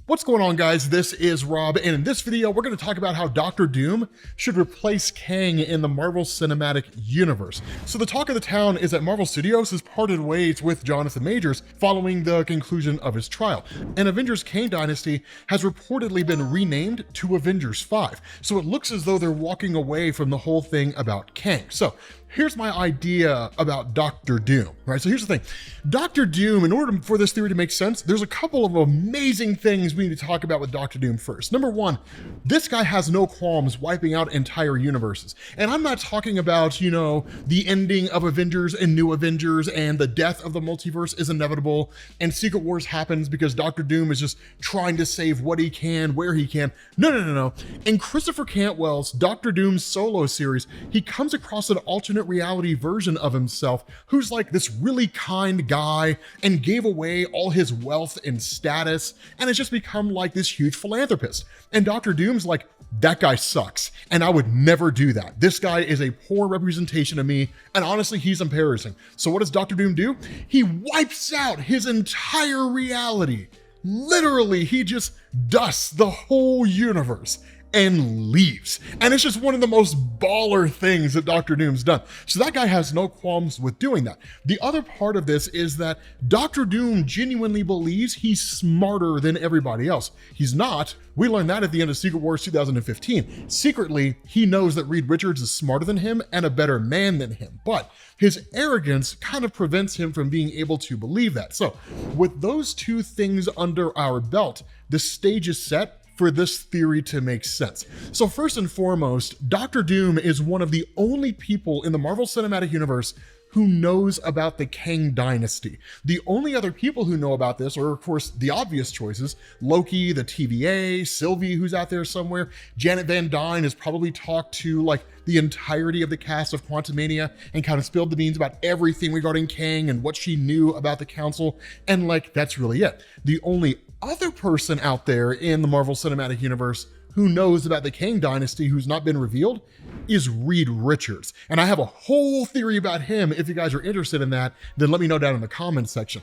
What's going on, guys? This is Rob, and in this video, we're going to talk about how Doctor Doom should replace Kang in the Marvel Cinematic Universe. So the talk of the town is that Marvel Studios has parted ways with Jonathan Majors following the conclusion of his trial, and Avengers Kang Dynasty has reportedly been renamed to Avengers 5. So it looks as though they're walking away from the whole thing about Kang. So here's my idea about Doctor Doom, right? So here's the thing. Doctor Doom, in order for this theory to make sense, there's a couple of amazing things we need to talk about with Doctor Doom first. Number one, this guy has no qualms wiping out entire universes. And I'm not talking about, the ending of Avengers and New Avengers and the death of the multiverse is inevitable and Secret Wars happens because Doctor Doom is just trying to save what he can, where he can. No. In Christopher Cantwell's Doctor Doom solo series, he comes across an alternate reality version of himself who's like this really kind guy and gave away all his wealth and status and has just become like this huge philanthropist. And Doctor Doom's like, that guy sucks and I would never do that. This guy is a poor representation of me and honestly he's embarrassing. So what does Doctor Doom do? He wipes out his entire reality. Literally, he just dusts the whole universe and leaves. And it's just one of the most baller things that Doctor Doom's done. So that guy has no qualms with doing that. The other part of this is that Doctor Doom genuinely believes he's smarter than everybody else. He's not. We learned that at the end of Secret Wars 2015. Secretly, he knows that Reed Richards is smarter than him and a better man than him, but his arrogance kind of prevents him from being able to believe that. So with those two things under our belt, the stage is set for this theory to make sense. So first and foremost, Doctor Doom is one of the only people in the Marvel Cinematic Universe who knows about the Kang Dynasty. The only other people who know about this are, of course, the obvious choices: Loki, the TVA, Sylvie, who's out there somewhere. Janet Van Dyne has probably talked to like the entirety of the cast of Quantumania and kind of spilled the beans about everything regarding Kang and what she knew about the council. And like, that's really it. The only other person out there in the Marvel Cinematic Universe who knows about the Kang Dynasty who's not been revealed is Reed Richards. And I have a whole theory about him. If you guys are interested in that, then let me know down in the comments section.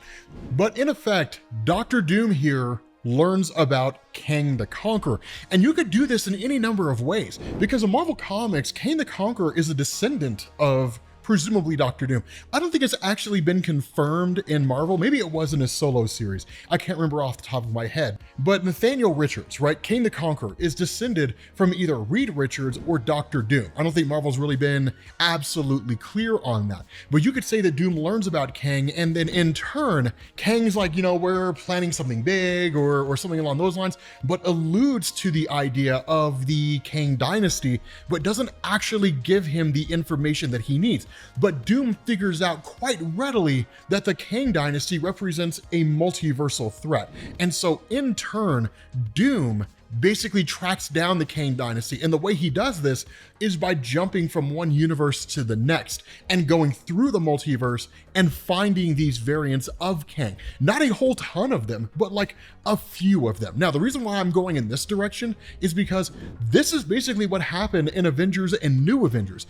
But in effect, Doctor Doom here learns about Kang the Conqueror. And you could do this in any number of ways, because in Marvel Comics, Kang the Conqueror is a descendant of presumably Doctor Doom. I don't think it's actually been confirmed in Marvel. Maybe it was in his solo series. I can't remember off the top of my head. But Nathaniel Richards, right, Kang the Conqueror, is descended from either Reed Richards or Doctor Doom. I don't think Marvel's really been absolutely clear on that. But you could say that Doom learns about Kang, and then in turn, Kang's like, we're planning something big or something along those lines, but alludes to the idea of the Kang Dynasty, but doesn't actually give him the information that he needs. But Doom figures out quite readily that the Kang Dynasty represents a multiversal threat. And so in turn, Doom basically tracks down the Kang Dynasty. And the way he does this is by jumping from one universe to the next and going through the multiverse and finding these variants of Kang. Not a whole ton of them, but like a few of them. Now, the reason why I'm going in this direction is because this is basically what happened in Avengers and New Avengers,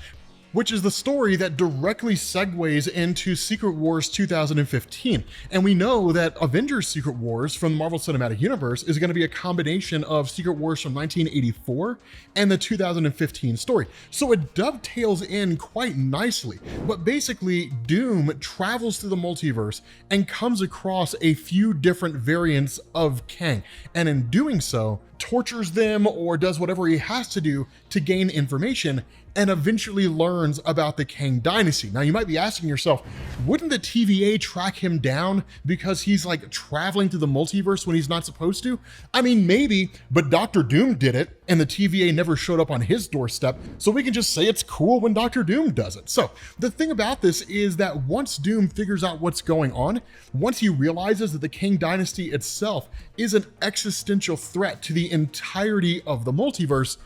which is the story that directly segues into Secret Wars 2015. And we know that Avengers Secret Wars from the Marvel Cinematic Universe is going to be a combination of Secret Wars from 1984 and the 2015 story. So it dovetails in quite nicely. But basically, Doom travels through the multiverse and comes across a few different variants of Kang. And in doing so, tortures them or does whatever he has to do to gain information and eventually learns about the Kang Dynasty. Now you might be asking yourself, wouldn't the TVA track him down because he's like traveling through the multiverse when he's not supposed to? I mean, maybe, but Doctor Doom did it and the TVA never showed up on his doorstep, so we can just say it's cool when Doctor Doom does it. So the thing about this is that once Doom figures out what's going on, once he realizes that the Kang Dynasty itself is an existential threat to the entirety of the multiverse,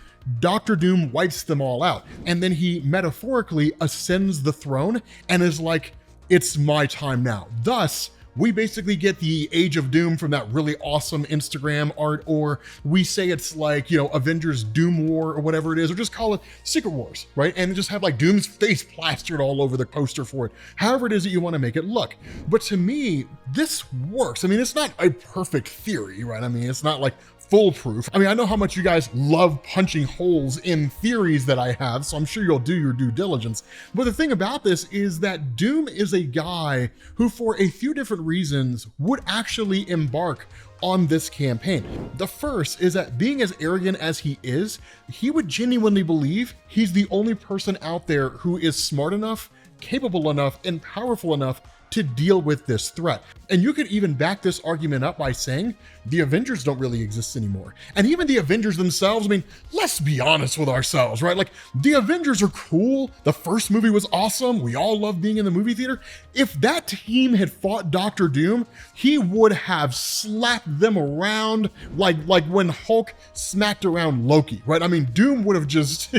Doctor Doom wipes them all out. And then he metaphorically ascends the throne and is like, it's my time now. Thus, we basically get the Age of Doom from that really awesome Instagram art, or we say it's like, you know, Avengers Doom War or whatever it is, or just call it Secret Wars, right? And just have like Doom's face plastered all over the poster for it, however it is that you want to make it look. But to me, this works. I mean, it's not a perfect theory, right? I mean, it's not like foolproof. I mean, I know how much you guys love punching holes in theories that I have, so I'm sure you'll do your due diligence. But the thing about this is that Doom is a guy who, for a few different reasons, would actually embark on this campaign. The first is that, being as arrogant as he is, he would genuinely believe he's the only person out there who is smart enough, capable enough, and powerful enough to deal with this threat. And you could even back this argument up by saying the Avengers don't really exist anymore. And even the Avengers themselves, I mean, let's be honest with ourselves, right? Like, the Avengers are cool. The first movie was awesome. We all love being in the movie theater. If that team had fought Doctor Doom, he would have slapped them around like when Hulk smacked around Loki, right? I mean, Doom would have just,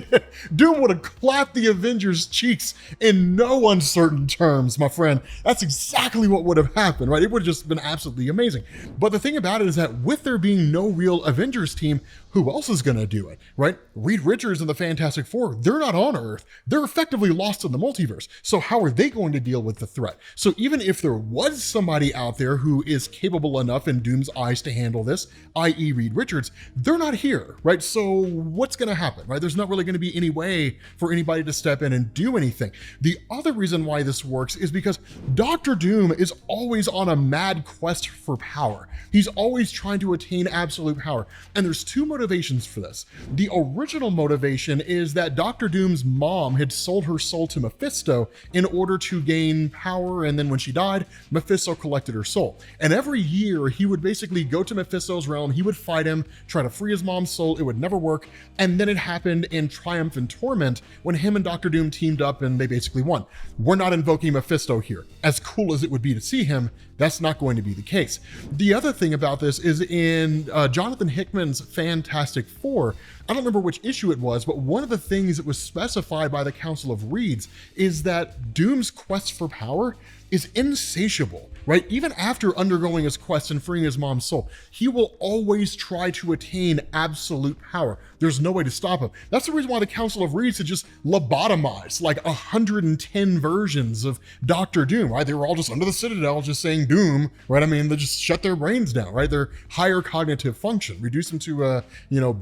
Doom would have clapped the Avengers' cheeks in no uncertain terms, my friend. That's exactly what would have happened, right? It would have just been absolutely amazing. But the thing about it is that with there being no real Avengers team, who else is going to do it, right? Reed Richards and the Fantastic Four, they're not on Earth. They're effectively lost in the multiverse. So how are they going to deal with the threat? So even if there was somebody out there who is capable enough in Doom's eyes to handle this, i.e. Reed Richards, they're not here, right? So what's going to happen, right? There's not really going to be any way for anybody to step in and do anything. The other reason why this works is because Doctor Doom is always on a mad quest for power. He's always trying to attain absolute power. And there's two motivations for this. The original motivation is that Doctor Doom's mom had sold her soul to Mephisto in order to gain power, and then when she died, Mephisto collected her soul. And every year he would basically go to Mephisto's realm, he would fight him, try to free his mom's soul, it would never work, and then it happened in Triumph and Torment when him and Doctor Doom teamed up and they basically won. We're not invoking Mephisto here. As cool as it would be to see him, that's not going to be the case. The other thing about this is in Jonathan Hickman's Fantastic Four, I don't remember which issue it was, but one of the things that was specified by the Council of Reeds is that Doom's quest for power is insatiable, right? Even after undergoing his quest and freeing his mom's soul, he will always try to attain absolute power. There's no way to stop him. That's the reason why the Council of Reeds had just lobotomized like 110 versions of Doctor Doom, right? They were all just under the Citadel just saying Doom, right? I mean, they just shut their brains down, right? Their higher cognitive function, reduce them to a,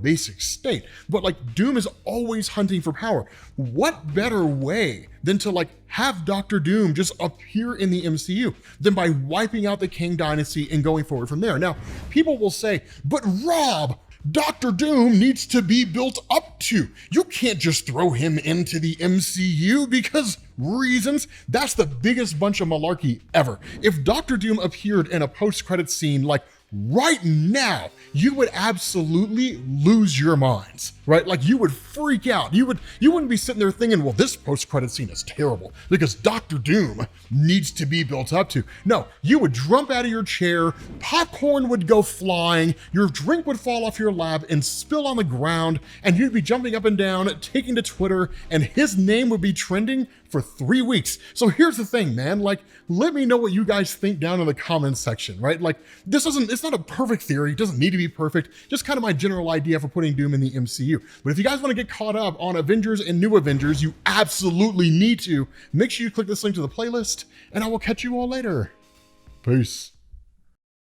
basic state. But like, Doom is always hunting for power. What better way than to have Doctor Doom just appear in the MCU than by wiping out the Kang Dynasty and going forward from there? Now, people will say, but Rob, Doctor Doom needs to be built up to. You can't just throw him into the MCU because reasons. That's the biggest bunch of malarkey ever. If Doctor Doom appeared in a post-credit scene right now, you would absolutely lose your minds, right? Like, you would freak out. You wouldn't be sitting there thinking, well, this post-credit scene is terrible because Doctor Doom needs to be built up to. No, you would jump out of your chair, popcorn would go flying, your drink would fall off your lap and spill on the ground, and you'd be jumping up and down, taking to Twitter, and his name would be trending for 3 weeks. So here's the thing, man, let me know what you guys think down in the comments section, right? It's not a perfect theory, it doesn't need to be perfect, just kind of my general idea for putting Doom in the MCU. But if you guys want to get caught up on Avengers and New Avengers, you absolutely need to. Make sure you click this link to the playlist, and I will catch you all later. Peace.